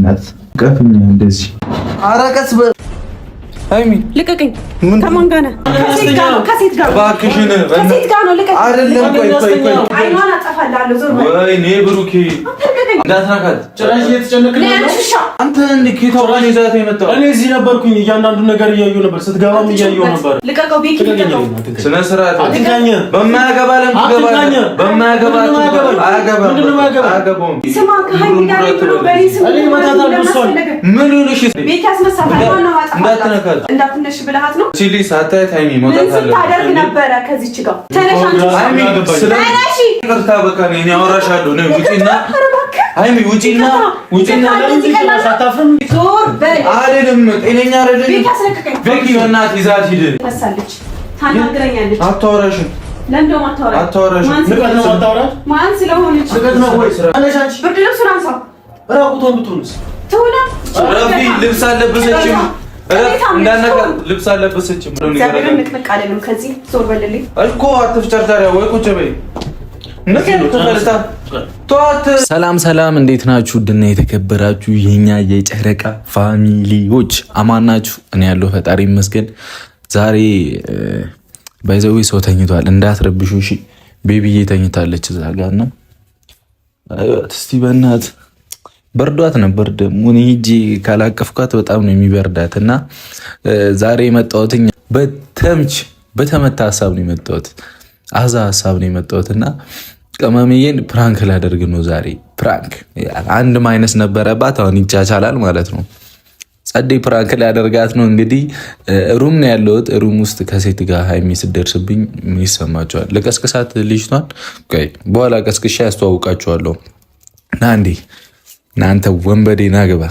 በእናትህ ቀፍኝ እንደዚህ አራቀስ ሃይሚ ልቀቀኝ። ከማን ጋር ነህ? ከሴት ጋር እባክሽን፣ ከሴት ጋር ነው። ልቀቀኝ። አይደለም ቆይ አይኗን አጠፋላለሁ። ዞር በል። ወይኔ ብሩኬ እንዳትናካት። ጭራሽ እየተጨነቅን ነው። አንተ እንዴት ከታውቃለህ? ይዛት የመጣው እኔ እዚህ ነበርኩኝ። እያንዳንዱ ነገር እያየሁ ነበር። ስትገባም እያየሁ ነበር። ልቀቀው። ቤኪ ልቀቀው። ስነ ስርዓት አትጋኘ። በማያገባ ለምን ትገባለህ? በማያገባ አያገባም። ስማ ከሃይሚ ጋር ነው። በኔ ስም እኔ መታታል ብሷል። ምን ሆነሽ? ቤኪ ያስመሳል። አይኗን አጠፋላለሁ። እንዳትነሽ ብለሃት ነው። ሲሊ ሳታይ ሃይሚ መውጣት አለ። ታደርግ ነበረ ከዚች ጋር ተነሻንቺ። ሃይሚ ስለነሽ ይቅርታ በቃ እኔ አወራሻለሁ ነው። ውጪና ሃይሚ ውጪና ሳታፍርም ዞር በል። አይደለም ጤነኛ አይደለም። ቤኪ አስለቀቀኝ። ቤኪ በእናትህ ይዛት ሂድ። መሳለች ታናግረኛለች። አታወራሽም። ለምንድነው አታወራሽም? ማን ስለሆነች ስቀት ነው ወይ ተነሻንቺ። ብርድ ልብሱን አንሳው። ራቁቷን ብትሆንስ ትሆና ረፊ ልብስ አለበሰችም። እንዳነካ ልብስ አለበሰችም። እግዚአብሔርን ንቅንቅ አለንም። ከዚህ ዞር በልልኝ እኮ አትፍጨርጨሪያ ወይ ቁጭ በይ። ሰላም ሰላም፣ እንዴት ናችሁ? ድና የተከበራችሁ የኛ የጨረቃ ፋሚሊዎች አማን ናችሁ? እኔ ያለው ፈጣሪ ይመስገን። ዛሬ ባይዘዊ ሰው ተኝቷል፣ እንዳትረብሹ እሺ። ቤቢዬ ተኝታለች እዛ ጋር ነው። እስቲ በእናት በርዷት ነበር ደግሞ እኔ ሂጄ ካላቀፍኳት በጣም ነው የሚበርዳት። እና ዛሬ የመጣሁት በተመታ ሀሳብ ነው የመጣሁት፣ አዛ ሀሳብ ነው የመጣሁት እና ቅመምዬን ፕራንክ ላደርግ ነው ዛሬ። ፕራንክ አንድ ማይነስ ነበረባት፣ አሁን ይቻቻላል ማለት ነው። ጸዴ ፕራንክ ላደርጋት ነው። እንግዲህ ሩም ነው ያለሁት። ሩም ውስጥ ከሴት ጋር ሃይሚ ስደርስብኝ ይሰማቸዋል። ለቀስቅሳት ልጅቷን በኋላ ቀስቅሻ ያስተዋውቃቸዋለሁ። ና እንዴ እናንተ ወንበዴ ና ግባ።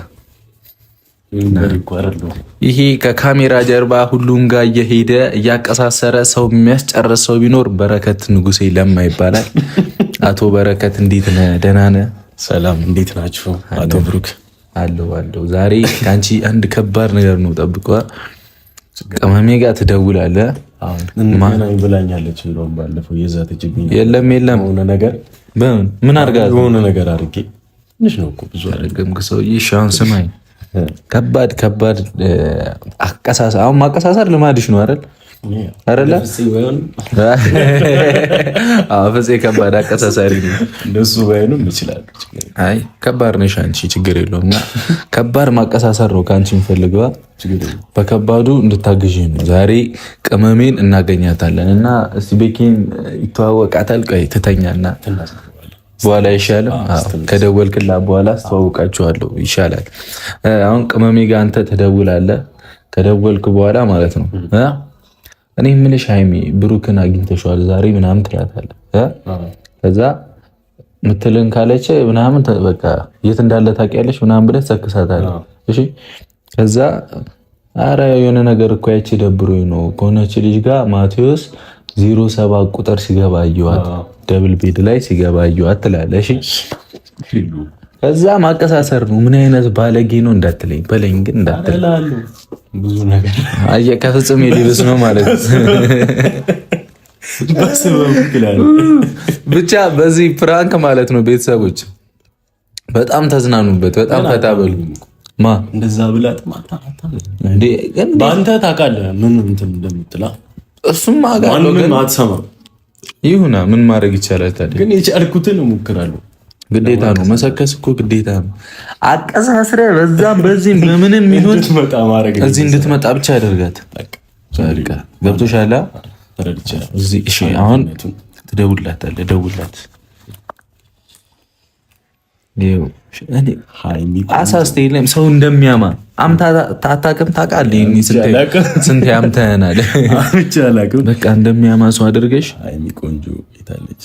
ይሄ ከካሜራ ጀርባ ሁሉም ጋር እየሄደ እያቀሳሰረ ሰው የሚያስጨርስ ሰው ቢኖር በረከት ንጉሴ ለማ ይባላል። አቶ በረከት እንዴት ነህ? ደህና ነህ? ሰላም፣ እንዴት ናችሁ? አቶ ብሩክ አለው። ዛሬ ከአንቺ አንድ ከባድ ነገር ነው ጠብቋ። ቅመሜ ጋር ትደውላለህ። ብላኛለች። እንደውም ባለፈው የዛተችብኝ የለም ሆነ ነገር ምን አድርጋ የሆነ ነገር አድርጌ ትንሽ ነው እኮ ብዙ አደረገም ሰውዬ። ሻውን ስማኝ፣ ከባድ አቀሳሰር። አሁን ማቀሳሰር ልማድሽ ነው አይደል? አይደለ? ፍፄ ከባድ አቀሳሳሪ ነው። እንደሱ ባይሆንም ይችላል። አይ ከባድ ነሽ አንቺ፣ ችግር የለውም። እና ከባድ ማቀሳሰር ነው ከአንቺ የምፈልገው። በከባዱ እንድታግዥ ነው። ዛሬ ቅመሜን እናገኛታለን እና እስቲ ቤኪን ይተዋወቃታል። ቆይ ትተኛና በኋላ ይሻላል። ከደወልክላት በኋላ አስተዋውቃችኋለሁ። ይሻላል። አሁን ቅመሜ ጋር አንተ ትደውላለህ። ከደወልክ በኋላ ማለት ነው እኔ የምልሽ ሃይሚ ብሩክን አግኝተሽዋል ዛሬ ምናምን ትላታለህ። ከዛ ምትልን ካለች ምናምን በቃ የት እንዳለ ታውቂያለሽ ምናምን ብለህ ትሰክሳታለህ። እሺ ከዛ አረ የሆነ ነገር እኮ ያቺ ደብሮኝ ነው ከሆነች ልጅ ጋር ማቴዎስ 07 ቁጥር ሲገባ አየኋት፣ ደብል ቤድ ላይ ሲገባ አየኋት ትላለህ። እሺ ከዛ ማቀሳሰር ነው። ምን አይነት ባለጌ ነው እንዳትለኝ በለኝ፣ ግን እንዳትለኝ ብዙ ነገር አየህ፣ ከፍጽም የሊብስ ነው ማለት ብቻ በዚህ ፕራንክ ማለት ነው። ቤተሰቦች በጣም ተዝናኑበት፣ በጣም ፈታ በሉ። እንደዛ ብላት እንዴ በአንተ ታውቃለህ ምን እንትን እንደምትላ እሱም አጋሎ ግን አትሰማም። ይሁና ምን ማድረግ ይቻላል ታዲያ። ግን የቻልኩትን እሞክራለሁ። ግዴታ ነው፣ መሰከስ እኮ ግዴታ ነው። አቀሳስረ በዛም በዚህም በምንም ይሁን እዚህ እንድትመጣ ብቻ ያደርጋት። በቃ ገብቶሻል? ተረድቻለሁ። እሺ አሁን ትደውልላታለህ። ደውልላት። አሳስተ የለም ሰው እንደሚያማ አምታ አታውቅም። ታውቃለህ ስንት ያምተናል። በቃ እንደሚያማ ሰው አድርገሽ ሃይሚ ቆንጆ የታለች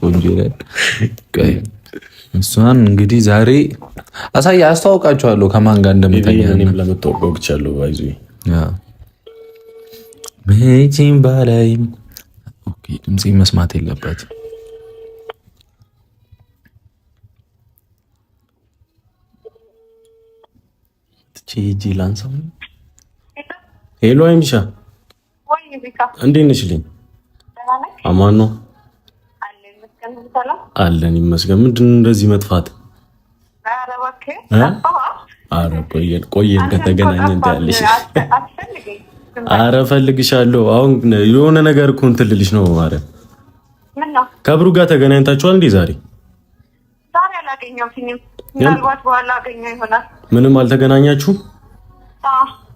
ቆንጆ ይላል። እሷን እንግዲህ ዛሬ አስተዋውቃችኋለሁ ከማን ጋር እንደምተኛ። እኔም ለመታወቅ ወግቻለሁ። አይዞ መቼም ባላይም ድምፄ መስማት የለበትም። ቺጂ ላንሳው። ሄሎ አይምሻ፣ እንዴት ነሽልኝ? አማን ነው አለን ይመስገን። ምንድን ነው እንደዚህ መጥፋት? ኧረ ቆየን ከተገናኘን ታያለሽ። ኧረ እፈልግሻለሁ። አሁን የሆነ ነገር እኮ እንትን ልልሽ ነው። ኧረ ከብሩ ጋር ተገናኝታችኋል እንዴ ዛሬ? ዛሬ አላገኘሁትም። ምናልባት በኋላ አገኘው ይሆናል። ምንም አልተገናኛችሁም?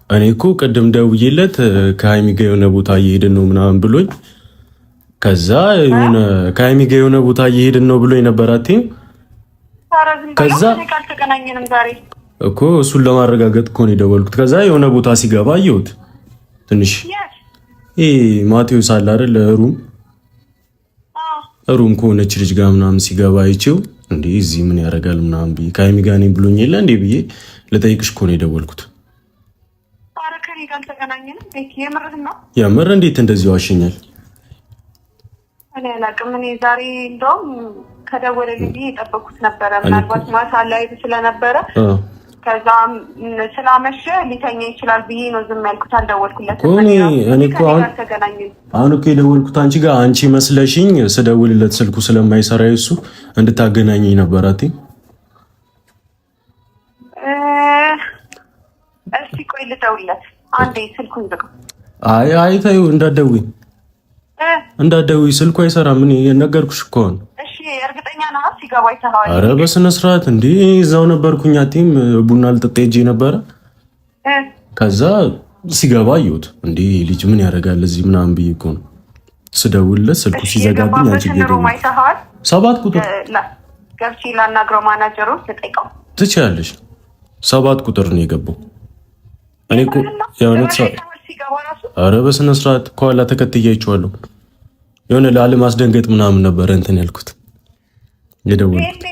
እኔ እኮ ቅድም ደውዬለት ከሀይሚ ጋር የሆነ ቦታ እየሄድን ነው ምናምን ብሎኝ፣ ከዛ የሆነ ከሀይሚ ጋር የሆነ ቦታ እየሄድን ነው ብሎኝ ነበር። አትይም? ከዛ ካልተገናኘንም ዛሬ እኮ እሱን ለማረጋገጥ እኮ ነው የደወልኩት። ከዛ የሆነ ቦታ ሲገባ አየሁት። ትንሽ ይሄ ማቴዎስ አለ አይደል? ሩም ከሆነች ልጅ ጋር ምናምን ሲገባ አይቼው እንዴ እዚህ ምን ያደርጋል ምናምን ብዬ ከሀይሚ ጋር ነኝ ብሎኝ የለ እንዴ ብዬ ልጠይቅሽ እኮ ነው የደወልኩት። ኧረ ከእኔ ጋር አልተገናኘንም። የምርህን ነው? የምር እንዴት እንደዚህ ዋሽኛል? እኔ አላውቅም። እኔ ዛሬ እንደውም ከደወለልኝ የጠበኩት ነበረ። ምናልባት ማታ ላይ ስለነበረ ከዛ ስላመሸ ሊተኛ ይችላል ብዬ ነው ዝም ያልኩት። አልደወልኩለትም። እኔ እኮ አሁን እኮ የደወልኩት አንቺ ጋር አንቺ መስለሽኝ ስደውልለት ስልኩ ስለማይሰራ እሱ እንድታገናኘኝ ነበር። እስቲ ቆይ ልደውልለት አንዴ። ስልኩን ዝጋ። አይ ተይው፣ እንዳትደውይ ስልኩ አይሰራም። እኔ የነገርኩሽ እኮ ነው። እሺ እርግጠኛ ነህ? ሲገባ አይተኸዋል? ኧረ በስነ ስርዓት እንዴ እዛው ነበርኩኝ። አትይም? ቡና ልጠጣ ሄጄ ነበረ። ከዛ ሲገባ አየሁት። እንዴ ልጅ ምን ያደርጋል እዚህ ምናምን ብዬ እኮ ነው ስደውልለት ስልኩ ሲዘጋብኝ አንቺ አይተኸዋል? 7 ቁጥር ገብቼ ላናግረው ማናጀሩን ልጠይቀው ትችያለሽ። 7 ቁጥር ነው የገባው። እኔ እኮ የእውነት ሰው ኧረ በስነ ስርዓት ከኋላ ተከትያቸዋለሁ። የሆነ ላለማስደንገጥ ምናምን ነበረ እንትን ያልኩት የደወልኩት።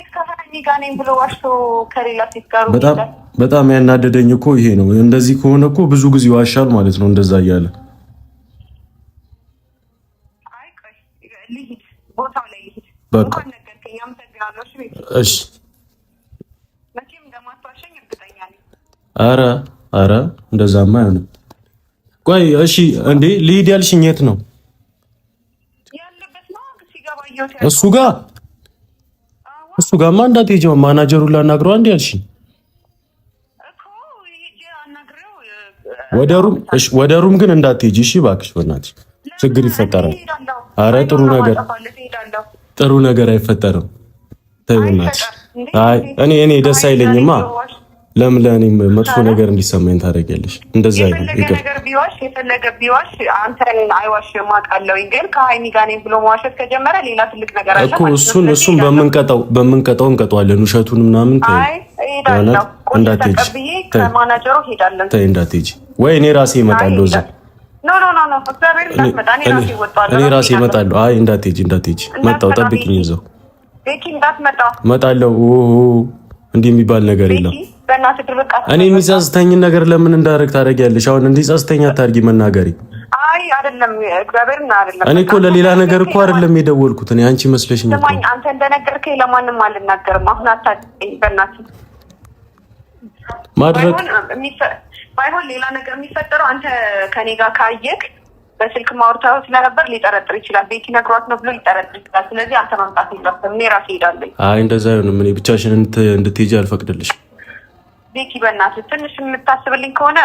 በጣም ያናደደኝ እኮ ይሄ ነው። እንደዚህ ከሆነ እኮ ብዙ ጊዜ ዋሻል ማለት ነው። እንደዛ እያለ በቃ እሺ። ኧረ እንደዛማ አይሆንም። ቆይ እሺ፣ እንዴ ልሂድ ያልሽኝ የት ነው? እሱ ጋርማ እንዳትሄጂ ማናጀሩን ላናግረው አንዴ ያልሽኝ። ወደ ሩም ግን እንዳትሄጂ እሺ፣ እባክሽ በእናትሽ ችግር ይፈጠራል። አረ ጥሩ ነገር አይፈጠርም። ተይ በእናትሽ። አይ እኔ ደስ አይለኝማ። ለምን ለእኔም መጥፎ ነገር እንዲሰማኝ ታደርጊያለሽ? እንደዛ አይሆን። የፈለገ ቢዋሽ አንተን አይዋሽም አውቃለሁ። ግን ከሀይሚ ጋር ነኝ ብሎ መዋሸት ከጀመረ ሌላ ትልቅ ነገር አለ እኮ። እሱን በምንቀጣው እንቀጣዋለን። ውሸቱን ምናምን ተይ እንዳትሄጂ። ወይ እኔ ራሴ እመጣለሁ እዛ። እኔ ራሴ እመጣለሁ። አይ እንዳትሄጂ። መጣሁ፣ ጠብቂኝ እዛው እመጣለሁ። እንዲህ የሚባል ነገር የለም። እኔ የሚጸጽተኝን ነገር ለምን እንዳደረግ ታደርጊያለሽ? አሁን እንዲጸጽተኝ አታድርጊ መናገሬ። አይ አይደለም፣ እግዚአብሔርን አይደለም። እኔ እኮ ለሌላ ነገር እኮ አይደለም የደወልኩት። እኔ አንቺ መስለሽኝ እኮ። አንተ እንደነገርከኝ ለማንም አልናገርም። አሁን አታድርጊኝ በእናትህ። ማድረግ ባይሆን ሌላ ነገር የሚፈጠረው አንተ ከኔ ጋር ካየክ በስልክ ማውርታው ስለነበር ሊጠረጥር ይችላል። ቤቲ ነግሯት ነው ብሎ ሊጠረጥር ይችላል። ስለዚህ አንተ መምጣት የለብህም። እኔ ራሴ እሄዳለሁ። አይ እንደዛ አይሆንም። እኔ ብቻሽን እንድትሄጂ አልፈቅድልሽም። ቤቲ በእናትህ ትንሽ የምታስብልኝ ከሆነ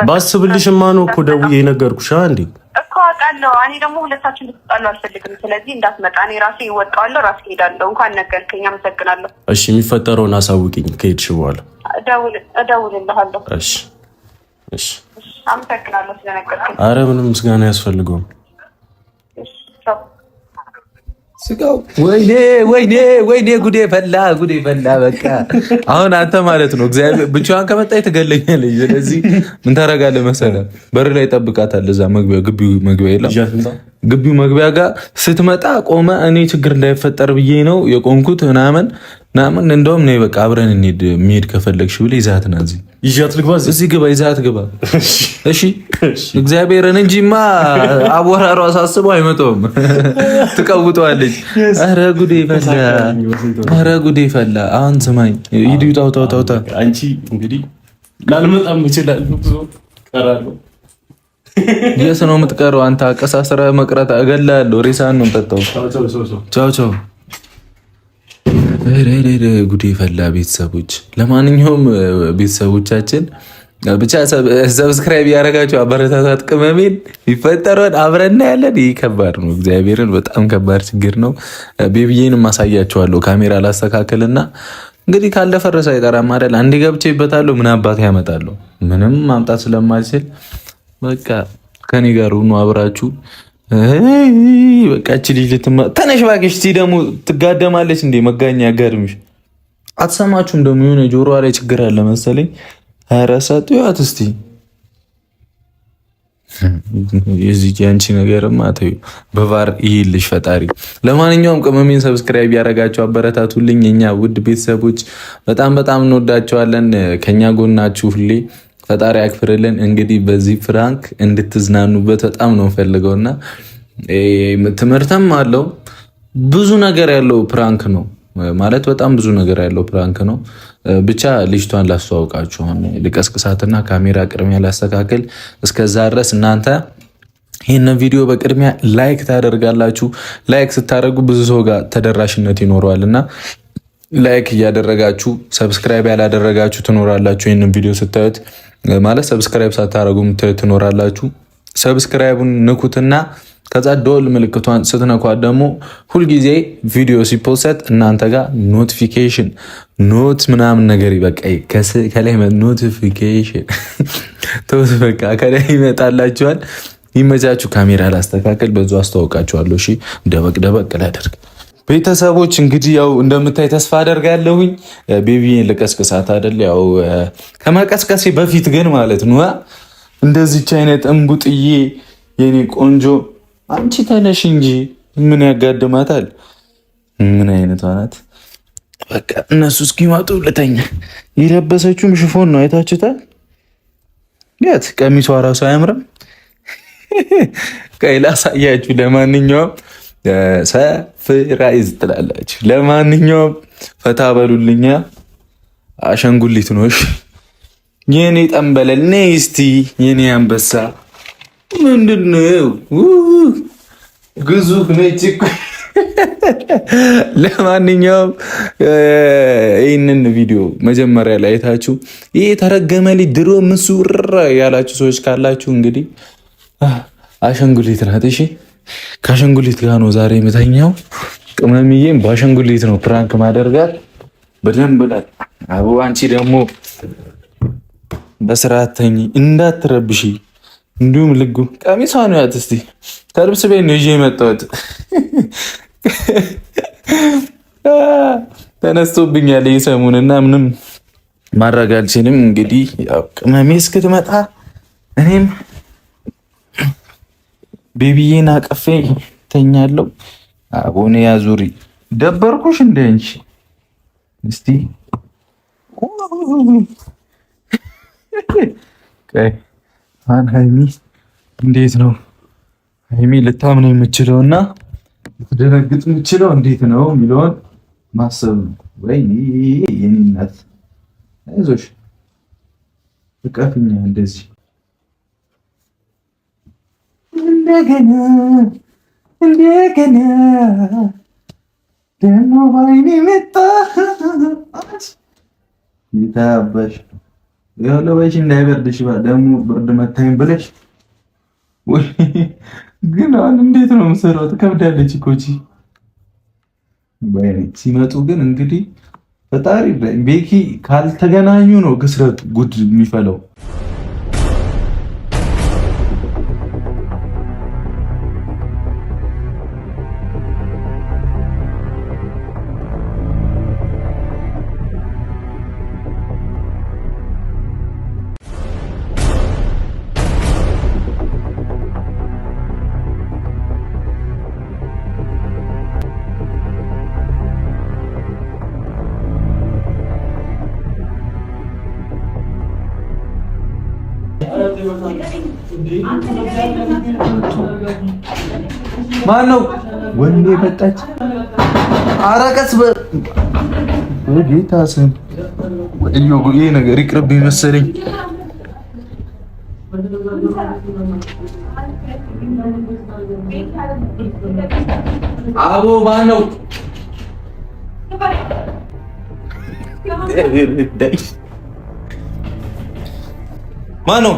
ባስብልሽማ ነው እኮ ደውዬ የነገርኩሽ እንዴ እኮ አውቃለሁ። እኔ ደግሞ ሁለታችን እንድትጣሉ አልፈልግም። ስለዚህ እንዳትመጣ እኔ ራሴ እወጣዋለሁ፣ ራሴ እሄዳለሁ። እንኳን ነገርከኝ፣ አመሰግናለሁ። እሺ የሚፈጠረውን አሳውቂኝ ከሄድሽ በኋላ እደውልልሃለሁ። እሺ አመሰግናለሁ ስለነገርከኝ። አረ ምንም ምስጋና አያስፈልገውም። ስጋው ወይኔ ጉዴ ፈላ። በቃ አሁን አንተ ማለት ነው እግዚአብሔር ብቻዋን ከመጣች ትገለኛለች። ስለዚህ ምን ታደርጋለህ መሰለህ? በር ላይ ጠብቃታለህ። እዛ ግቢው መግቢያ የለም። ግቢው መግቢያ ጋር ስትመጣ ቆመ። እኔ ችግር እንዳይፈጠር ብዬ ነው የቆምኩት ምናምን። እንደውም ነይ በቃ አብረን እንሂድ፣ የሚሄድ ከፈለግሽ ብለህ ይዛት ና እዚህ ይዣት ልግባ፣ እዚህ ግባ፣ ይዛት ግባ። እሺ እግዚአብሔርን እንጂማ አቦራሯ ሳስበው አይመጣውም፣ ትቀውጠዋለች። ኧረ ጉዴ ፈላ። አሁን ስማኝ፣ ሂድ ታውታ። አንቺ እንግዲህ ላልመጣም እችላለሁ፣ እቀራለሁ። የት ነው የምትቀረው አንተ? አቀሳስረህ መቅረት እገላለሁ። ሬሳን ነው የምጠጣው። ቻው ጉዴ ፈላ ቤተሰቦች። ለማንኛውም ቤተሰቦቻችን ብቻ ሰብስክራይብ ያደረጋችሁ አበረታታት ቅመሜን ይፈጠረን አብረና ያለን። ይህ ከባድ ነው፣ እግዚአብሔርን በጣም ከባድ ችግር ነው። ቤቢዬን ማሳያችኋለሁ። ካሜራ ላስተካከልና እንግዲህ ካልደፈረሰ አይጠራም አይደል? አንዴ ገብቼበታለሁ። ምን አባት ያመጣለሁ? ምንም ማምጣት ስለማልችል በቃ ከኔ ጋር ሁኑ አብራችሁ። በቃ እቺ ልጅ ተነሽ እባክሽ። እስቲ ደግሞ ትጋደማለች እንዴ መጋኛ ያጋድምሽ። አትሰማችሁም? ደግሞ የሆነ ጆሮዋ ላይ ችግር አለ መሰለኝ። ረሳት ያት እስቲ የዚህ አንቺ ነገርማ ተዩ በቫር ይልሽ ፈጣሪ። ለማንኛውም ቅመሜን ሰብስክራይብ ያደረጋችሁ አበረታቱልኝ። የኛ ውድ ቤተሰቦች በጣም በጣም እንወዳቸዋለን። ከኛ ጎናችሁ ሁሌ ፈጣሪ ያክፍርልን። እንግዲህ በዚህ ፍራንክ እንድትዝናኑበት በጣም ነው ፈልገውና ትምህርትም አለው ብዙ ነገር ያለው ፕራንክ ነው ማለት በጣም ብዙ ነገር ያለው ፕራንክ ነው። ብቻ ልጅቷን ላስተዋውቃችሁ ልቀስቅሳትና ካሜራ ቅድሚያ ላስተካከል። እስከዛ ድረስ እናንተ ይህንን ቪዲዮ በቅድሚያ ላይክ ታደርጋላችሁ። ላይክ ስታደርጉ ብዙ ሰው ጋር ተደራሽነት ይኖረዋል እና ላይክ እያደረጋችሁ ሰብስክራይብ ያላደረጋችሁ ትኖራላችሁ። ይህንን ቪዲዮ ስታዩት ማለት ሰብስክራይብ ሳታደርጉ ትኖራላችሁ። ሰብስክራይቡን ንኩትና ከዛ ደወል ምልክቷን ስትነኳት ደግሞ ሁልጊዜ ቪዲዮ ሲፖስት እናንተ ጋር ኖቲፊኬሽን ኖት ምናምን ነገር ይበቃ ከላይ ኖቲፊኬሽን ተውት በቃ ከላይ ይመጣላችኋል። ይመቻችሁ። ካሜራ ላስተካከል በዙ አስተዋውቃችኋለሁ። እሺ ደበቅ ደበቅ ላደርግ። ቤተሰቦች እንግዲህ ያው እንደምታይ ተስፋ አደርጋለሁኝ። ቤቢዬን ልቀስቅሳት አይደል? ያው ከመቀስቀሴ በፊት ግን ማለት ነው እንደዚች አይነት እንቡጥዬ የኔ ቆንጆ አንቺ ተነሽ እንጂ ምን ያጋድማታል? ምን አይነቷ ናት? በቃ እነሱ እስኪመጡ ልተኛ። የለበሰችውም ሽፎን ነው አይታችሁታል። ያት ቀሚሷ ራሱ አያምርም? ቀይ ላሳያችሁ። ለማንኛውም ሰፍራይዝ ትላላችሁ። ለማንኛውም ፈታ በሉልኛ። አሸንጉሊት ነው የኔ ጠንበለል። ነይ እስቲ የኔ አንበሳ ምንድነው? ግዙፍ ነች እኮ። ለማንኛውም ይህንን ቪዲዮ መጀመሪያ ላይ አይታችሁ ይህ የተረገመ ልጅ ድሮ ምሱር ያላችሁ ሰዎች ካላችሁ እንግዲህ አሸንጉሊት ናት። እሺ ከአሸንጉሊት ጋር ነው ዛሬ የምተኛው። ቅመምዬም በአሸንጉሊት ነው ፕራንክ ማደርጋት በደንብ ላይ አቡ። አንቺ ደግሞ በስርዓት ተኝ እንዳትረብሺ። እንዲሁም ልጉ ቀሚሷ ነው ያት። እስቲ ከልብስ ቤት ነው ይዤ የመጣሁት። ተነስቶብኛል ይህ ሰሞኑን እና ምንም ማድረግ አልችልም። እንግዲህ ያው ቅመሜ እስክትመጣ እኔም ቤቢዬን አቅፌ ተኛለሁ። አቦኔ ያዙሪ ደበርኩሽ እንደ አንቺ እስቲ ሃይሚ እንዴት ነው? ሃይሚ ልታምን የምችለው እና ልትደነግጥ የምችለው እንዴት ነው የሚለውን ማሰብ ነው። ወይ የኔ እናት አይዞሽ እቀፍኛ እንደዚህ እንደገና ደግሞ ባይኔ መጣ ይታባሽ ያለበሽ እንዳይበርድሽ ደግሞ ብርድ መታኝ ብለሽ ወይ ግን አሁን እንዴት ነው የምሰራው? ትከብዳለች እኮ እቺ ባይኔ ሲመጡ ግን እንግዲህ ፈጣሪ ቤኪ ካልተገናኙ ነው ክስረቱ ጉድ የሚፈለው። ማነው ወንዴ መጣች? አረቀስ በጌታ ስም ይሄ ነገር ይቅርብኝ መሰለኝ። አቦ ማነው? ማነው?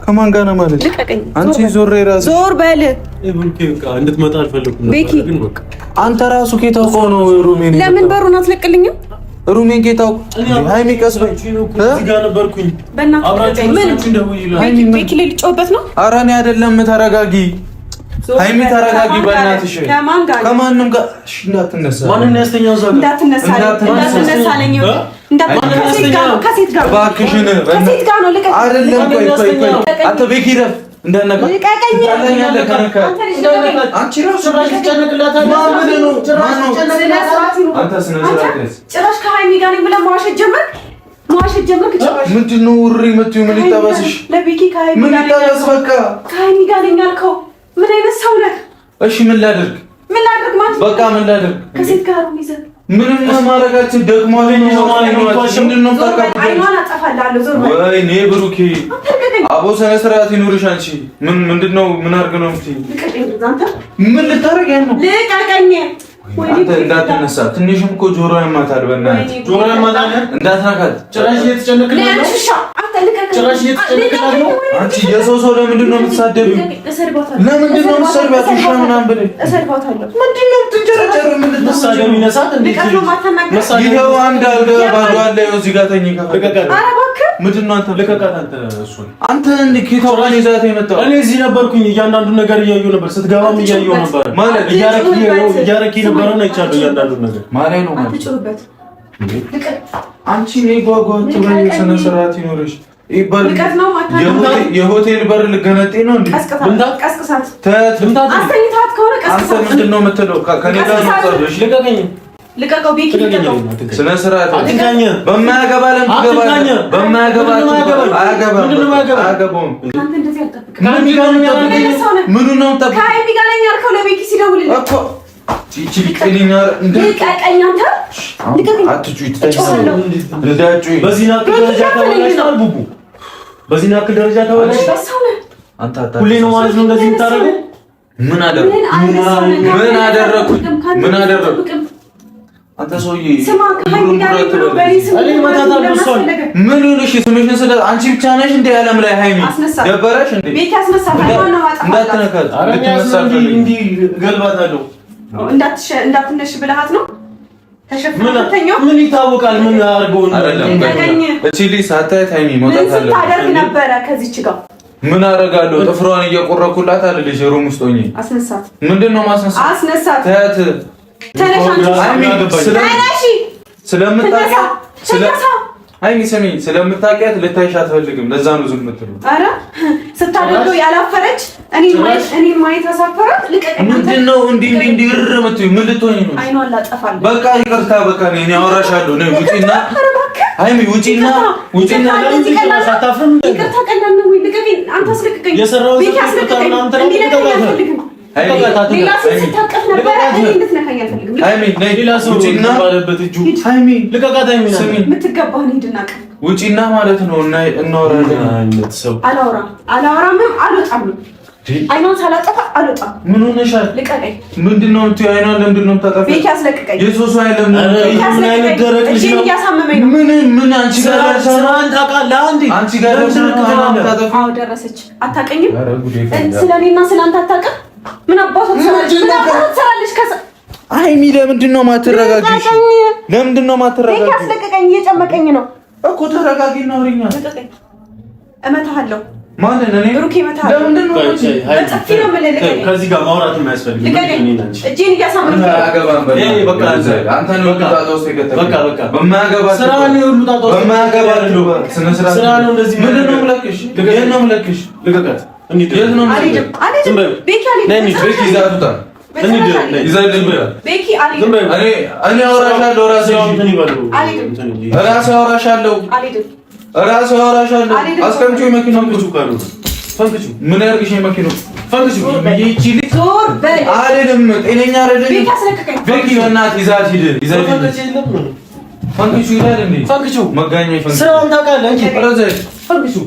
ከማን ጋር ነህ ማለት? አንቺ ዞር እራስህ ዞር በል። እንድትመጣ አልፈለኩም። አንተ ራሱ ጌታው ነው ሩሜን። ለምን በሩን አትለቅልኝም? ሩሜን ጌታው ሃይሚ ቀስ በይ። እዚህ ጋር ነበርኩኝ። በእናትህ ቤኪ ልጮህበት ነው። ኧረ እኔ አይደለም። ተረጋጊ ሃይሚ ተረጋጊ በእናትሽ። ከማንም ጋር እንዳትነሳ። ማንን ያስተኛው? እዛ ጋር እንዳትነሳ ነኝ። ከሴት ጋር እባክሽን። አይደለም ቆይ አንተ ቤኪ ረፍ እንዳነካ ጭራሽ ከሃይሚ ጋር ነኝ ብለህ መዋሸት ጀመርክ። ምንድን ነው ውሪ የምትይው? ምን ይጠበስሽ? ለቤኪ ከሃይሚ ምን ይጠበስ? በቃ ከሃይሚ ጋር ነኝ አልከው። ምን አይነት ሰው ነህ? እሺ ምን ላድርግ ማለት በቃ ምን ላድርግ? ከሴት ጋር ነው ይዘህ ምንም ማረጋችን ደግሞ ምንድነው? አይኗን አጠፋላለሁ። ዞር በል ወይኔ ብሩኬ አቦ ስነ ስርዓት ይኑርሽ። አንቺ ምንድነው? ምን አድርግ ነው የምትይኝ? ምን ልታረግ ነው? ልቀቀኝ። አንተ እንዳትነሳ። ትንሽም እኮ ጆሮ ያማታል። በእናትህ ጆሮ ያማታል። እንዳትነካት። ጭራሽ እየተጨነቅን ነው። አንቺ የሰው ሰው ለምንድን ነው የምትሳደቢው? ለምንድን ነው የምትሰርቢያት? ውሻ ምናምን ብለሽ ምንድን ነው የምትንጨረጨሪው? ምንድን ነው የምትሳደቢው? ይነሳት እንዴት ይኸው አንድ አልጋ ባዶ አለ። ይኸው እዚህ ጋር ተኝ። ምንድን ነው አንተ? ልቀቃት አንተ። እሱን አንተ እንደ ኪታውን ይዛት የመጣው እኔ እዚህ ነበርኩኝ። እያንዳንዱ ነገር እያየሁ ነበር። ስትገባም እያየሁ ነበር። ማለት እያረኪ ነበር ነው ይቻላል። እያንዳንዱ ነገር ማለት ነው ማለት አትጩህበት። አንቺ ነይ ጓጓ ትበይ። ስነ ስርዓት ይኖርሽ ይባል። የሆቴል በር ልገነጤ ነው እንዴ? ቀስቅሳት። አስተኝታት ከሆነ ቀስቅሳት። አንተ ምንድን ነው የምትለው? ከኔ ጋር ነው ጸሎሽ። ልቀቀው ቤኪ ልቀቀው። ስነ ስርዓት አትጋኘ። በማያገባ ለምን ትገባለህ? በማያገባ አያገባም። አንተ እንደዚህ አልጠብቅም። ምኑ ነው ጠብቅ? ከሃይሚ ጋር ነኝ ያልከው ለቤኪ ሲደውልልህ እኮ ቺቺ ልቀቀኝ። ልቀቀኝ አንተ ልቀቀኝ። አትጩይ እንዳትጩይ። በዚህ ናክ ደረጃ ተወለሽታል ቡቡ። በዚህ ናክ ደረጃ ተወለሽታል። አንተ ሁሌ ነው ማለት ነው እንደዚህ የምታደርገው? ምን አደረኩ? ምን አደረኩ? አንተ ሰውዬ ምን ሆነሽ? ስምሽን ስለ አንቺ ብቻ ነሽ እንደ ዓለም ላይ ሃይሚ ደበረሽ እንዴ? ቤኪ አስነሳት። እንዳትነካት እንዲህ ገልባታለሁ። እንዳትነሽ ብለሃት ነው ተሸፍነተኛው። ምን ይታወቃል? ምን አድርገው እቺ ልጅ ሳታያት ሃይሚ መውጣት አለ። ታደርግ ነበረ ከዚች ጋር ምን አደርጋለሁ? ጥፍሯን እየቆረኩላት አለልሽ ሩም ውስጥ ሆኜ። አስነሳት። ምንድነው ማስነሳት? አስነሳት። ታያት ስለምታውቂያት ልታይሽ አትፈልግም። ለዛ ነው ዝም የምትለው። ኧረ ስታደርገው ያላፈረች እኔ ማየት አሳፈራት። ምንድን ነው እንዲህ እርር የምትይው? ምን ልትሆኚ ነው? አይኗን ላጠፋለሁ። በቃ ይቅርታ። በቃ እኔ አወራሻለሁ። ነይ ውጪና ሃይሚ ውጪና ሳታፍርም ይቅርታ ቀላል ነው ወይ? ልቀቀኝ። አንተ አስለቅቀኝ። የሰራው ቤኪ አስለቅቀኝ። ሌላ ሰው ሲታቀፍ ነበር። እኔ እንድትነካኝ አልፈልግም። ሃይሚ ነይ ሌላ ሰው ባለበት እጁ ሃይሚ ልቀቃት። ሃይሚ ነይ የምትገባህን ሂድና ቀር ውጪና ማለት ነው። እና እናወራለን። አላወራም። አልወጣም ነው አይኗን ሳላጠፋ አልወጣም። ምን ሆነሻል? ልቀቀኝ። ምንድነው የምትይው? አይኗን ለምንድን ነው የምታጠፋው? ቤኪ አስለቅቀኝ። የሶስ አይለም ምን አይነት ደረቅ ልጅ ነው? እያሳመመኝ ነው። ምን አንቺ ጋር ስራን ታውቃለህ? አንዴ አንቺ ጋር አዎ ደረሰች። አታውቀኝም? ስለኔና ስለአንተ አታውቅም? ምን አባቱ ትሰራለች? ሃይሚ ለምንድን ነው የማትረጋጊው? ለምንድን ነው የማትረጋጊው? ቤኪ አስለቅቀኝ። እየጨመቀኝ ነው እኮ። ተረጋጊና አውሪኛ። እመታሃለሁ። ማንን? እኔ ብሩኬ እመታሃለሁ። ለምንድን ነው በጥፊ ነው የምልህ? ከዚህ ጋር ማውራት የማያስፈልግ እጄን እያሳመመኝ ነው። በቃ አንተ ነው ጣጣ ውስጥ የከተተው። በቃ በማያገባ ስራ ነው ሁሉ ጣጣ ውስጥ በማያገባ ስነ ስርዓት ስራ ነው። እንደዚህ ምንድን ነው የምለቅሽ? የት ነው የምለቅሽ? ልቀቃት። የት ነው አልሄድም። ቤኪ አልሄድም። ቤኪ ይዛቱታ ቤኪ አልሄድም። እኔ አወራሻለሁ። ራሴ አወራሻለሁ። አስቀምጪው መኪናው። ምን ያርግሽ መኪናው? ይቺ ልጅ ዞር በል አይደለም። ጤነኛ አይደለም። ቤኪ አስለቅቀኝ። ቤኪ በእናትህ ይዛት ሂድ። ፈንክቹ ይላል እንዴ? ፈንክቹ መጋኛ ይፈንክቹ። ስራውን ታውቃለህ እንጂ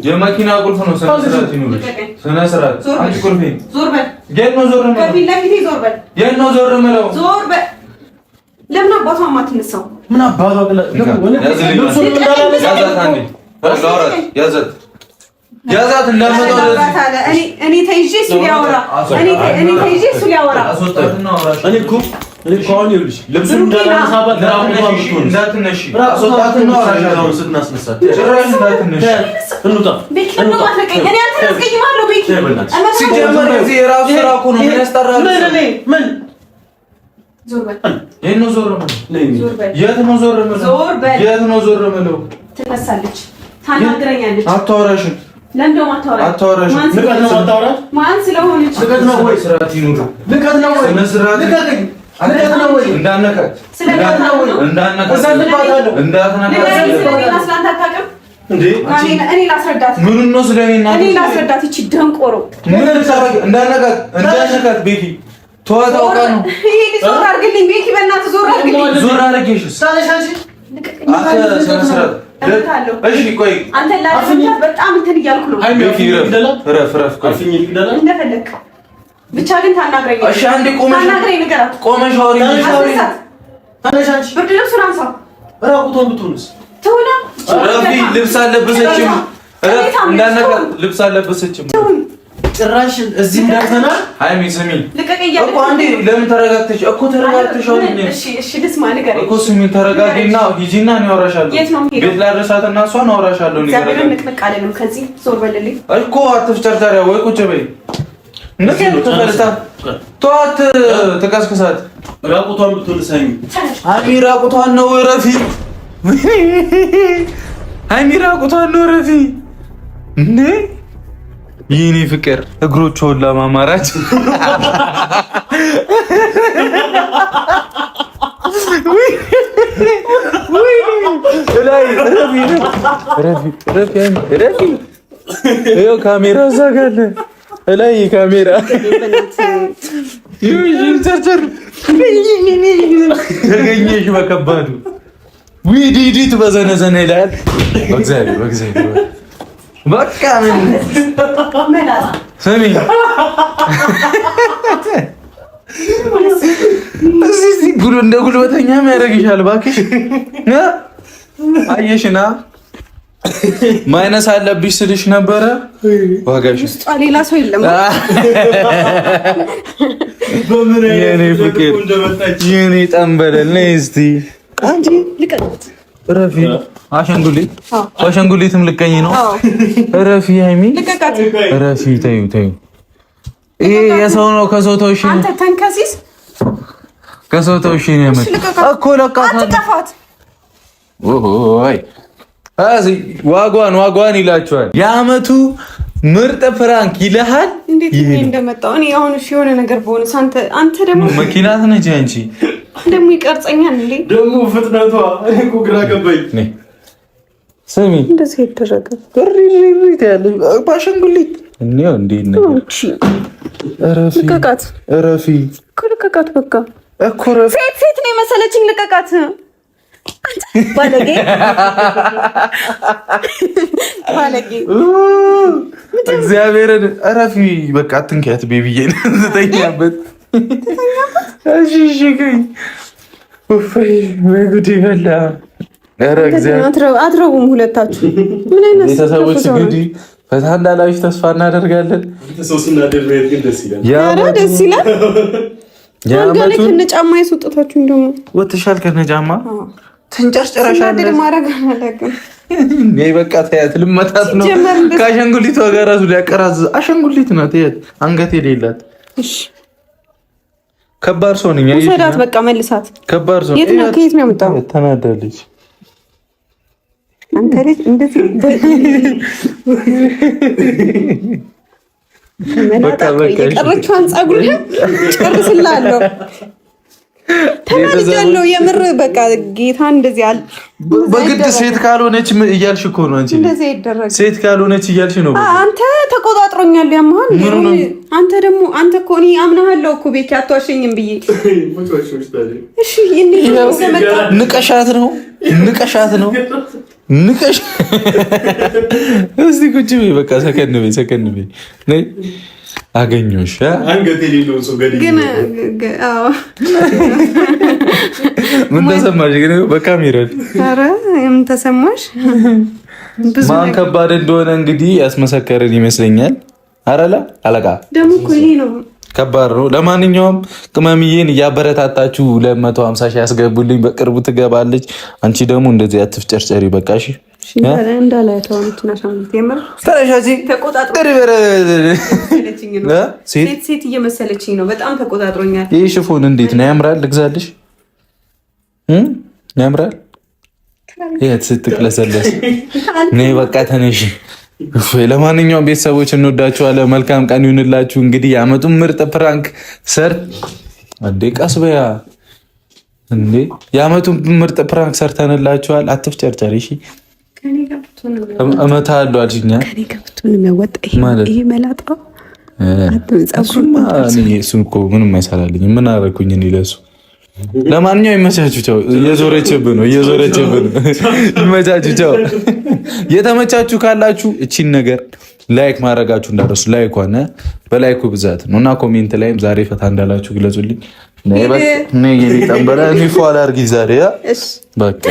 የመኪና ቁልፍ ነው። ስነስርዓት ይኑርሽ። ስነስርዓት አንቺ ቁልፍ ዞር በል። የት ነው ዞር የምለው? ከፊት ለፊቴ ዞር በል። የት ነው ዞር የምለው? ዞር በል። ለምን አባቷ የማትነሳው? ምን አባቷ ያዛት እንዳልመጣ እኔ ተይዤ እሱ ሊያወራ እኔ ተይዤ እሱ ሊያወራ እኔ እኮ አሁን ይኸውልሽ ልብሱን እንዳላነሳባት እንዳትነሺ አስወጣትና አውራሻለሁ ስትናስነሳት ጭራሽ እንዳትነሺ እንውጣ ቤኪ ነው ማለቀኝ እኔ አንተ አስቀይማለሁ ቤኪ ሲጀመር እዚህ የራሱ ስራ እኮ ነው ምን ያስጠራል ምን ዞር በል የት ነው ዞር የምለው ዞር በል የት ነው ዞር የምለው ዞር በል የት ነው ዞር የምለው ትነሳለች ታናግረኛለች አታወራሽም ለምን ደሞ አታወራሽ ልቀት ነው አታወራሽ ማን ስለሆነች ልቀት ነው ወይ ስርዓት ይኑር ልቀት ነው ወይ ልቀት ነው ወይ እንዳነካት ስለቀት ነው ወይ እንዳነካት እዛልባታለሁ እንዳትነካት እንዴ እኔ ላስረዳት ምን ነው ስለኔና እኔ ላስረዳት እቺ ደንቆሮ ምን ልታረግ እንዳነካት ቤኪ ተዋታውቃ ነው ይሄ ዞር አድርግልኝ ቤኪ በእናትህ ዞር አድርግልኝ ዞር አድርጌሽ ሳለሻሽ እሺ ቆይ አንተ ላስረዳት በጣም እንትን እያልኩ ነው ቤኪ ረፍ አፍኝ ይግደላ እንደፈለክ ብቻ ግን ታናግረኝ እሺ አንዴ ታናግረኝ ንገራት ቆመሽ አውሪ ታነሻሽ ብርድ ልብሱን አንሳው ራቁቷን ብትሆንስ ትውና ረፊ ልብስ አለበሰችም እንዳነካት ልብስ አለበሰችም ጭራሽ እዚህ ደርሰናል ሃይሚ ስሚ ልቀቀኝ እኮ አንዴ ለምን ተረጋግተሽ አውሪኝ እሺ ልስማ ንገረኝ እኮ ስሚ ተረጋጊና ሂጂና ነው አወራሻለሁ የት ነው የምሄደው ቤት ላድረሳትና እሷን አወራሻለሁ እግዚአብሔርን ንቅንቅ አለንም ከዚህ ዞር በልልኝ እኮ አትፍጨርጨሪያ ወይ ቁጭ በይ ተፈልታ ተዋት ተቀስቅሳት ራቁቷን ብትሆንስ ሃይሚ ራቁቷን ነው ረፊ ሃይሚ ራቁቷን ነው ረፊ እንዴ ይሄኔ ፍቅር እግሮቿን ለማማራጭ ረፊ ይኸው ካሜራ እዛ ጋር አለ ላይ ካሜራ ቸርቸር ተገኘሽ በከባዱ ዲዲት በዘነዘነ ይላል በእግዚአብሔር በቃ ምን ስሚ እዚህ ጉሉ እንደ ጉልበተኛ ያደርግሻል እባክሽ አየሽና ማይነስ አለብሽ ስልሽ ነበረ ዋጋሽ ውስጧ ሌላ ሰው የለም የኔ ፍቅር የኔ ጠንበለል ነይ እስቲ አንቺ ልቀጥ ረፊ አሸንጉሊትም ልቀኝ ነው ረፊ ሃይሚ ልቀቃት ረፊ ተይው ይሄ የሰው ነው ከሰው ተውሽ አንተ ተንከሲስ ከሰው ተውሽ ነው የመጣ እኮ ለቃት አትጠፋት ኦይ ዋጓን ይላችኋል የአመቱ ምርጥ ፍራንክ ይልሃል እንዴት እንደመጣው እኔ አሁን እሺ የሆነ ነገር በሆነስ አንተ ደግሞ መኪናት ነች አንቺ ደግሞ ይቀርጸኛል እንዴ ደግሞ ፍጥነቷ እኮ ግራ ገባኝ ስሚ እንደዚህ ይደረጋል ግሪሪት ያለሽ ባሸንጉሊት እንዴው እንዴት ነው ረፊ ልቀቃት በቃ እኮ ረፊ ሴት ነው የመሰለችኝ ልቀቃት ባለጌ እግዚአብሔርን ረፊ በቃ አትንኪያት ቤቢዬን ትተኛበት እሺ ወይ ጉድ ይበላ አትረቡም ሁለታችሁ ምን አይነት ቤተሰቦች እንግዲህ ፈታ እንዳላችሁ ተስፋ እናደርጋለን ደስ ይላል የአመቱን ከነጫማ ያስወጣታችሁ ደግሞ ወጥሻል ከነጫማ ተንጨርጨራሻለሽ ማረግ አላውቅም እኔ በቃ ተያት ልመታት ነው ከአሸንጉሊቷ ጋር ራሱ ሊያቀራዝ አሸንጉሊት ነው ተያት አንገት የሌላት እሺ ከባድ ሰው ነኝ ሰዳት በቃ መልሳት ከባድ ሰው የት ነው ከየት ነው የመጣው ተናዳለች አንተ ልጅ እንደዚህ የቀረችዋን ፀጉርህን ጨርስልሃለሁ ተናድጃለሁ የምር በቃ ጌታ እንደዚህ አለ በግድ ሴት ካልሆነች እያልሽ እኮ ነው አንቺ እንደዚህ አይደረግም ሴት ካልሆነች እያልሽ ነው አንተ ተቆጣጥሮኛል ያማን አንተ ደግሞ አንተ እኮ እኔ አምናለሁ እኮ ቤት አትዋሸኝም ብዬ እሺ ንቀሻት ነው ንቀሽ እስቲ ቁጭ በይ በቃ ሰከን በይ ነይ አገኘሁሽ አንገት የሌለውን ሰው ገድዬ ግን ምን ተሰማሽ ግን በካሜራ ኧረ ምን ተሰማሽ ማን ከባድ እንደሆነ እንግዲህ ያስመሰከረን ይመስለኛል አረላ አለቃ ደግሞ እኮ ይሄ ነው ከባድ ነው ለማንኛውም ቅመምዬን እያበረታታችሁ 250 ሺህ ያስገቡልኝ በቅርቡ ትገባለች አንቺ ደግሞ እንደዚህ አትፍጨርጨሪ በቃ እሺ ሴት እየመሰለችኝ ነው በጣም ተቆጣጥሮኛል ይህ ሽፎን እንዴት ነው ያምራል ልግዛልሽ ያምራል የት ስትቅለሰለስ ነይ በቃ ተነሽ ለማንኛውም ቤተሰቦች እንወዳችኋለን መልካም ቀን ይሁንላችሁ እንግዲህ ያመጡን ምርጥ ፕራንክ ቀስ በያ እንዴ ያመጡን ምርጥ ፕራንክ ሰርተንላችኋል አትፍጨርጨሪ እሺ እመታለሁ አልሽኛ ከኔ ገብቶን የሚያወጣ ይሄ መላጣው እሱን እኮ ምንም አይሰራልኝ ምን አደረኩኝ እኔ ለእሱ ለማንኛውም ይመቻችሁ ቻው እየዞረችብን ነው ይመቻችሁ ቻው የተመቻችሁ ካላችሁ እቺን ነገር ላይክ ማድረጋችሁ እንዳረሱ ላይክ ሆነ በላይኩ ብዛት ነው እና ኮሜንት ላይም ዛሬ ፈታ እንዳላችሁ ግለጹልኝ ነይ በቃ ነይ የኔ ጠንበራ እኔ ፏላ አድርጊ ዛሬ በቃ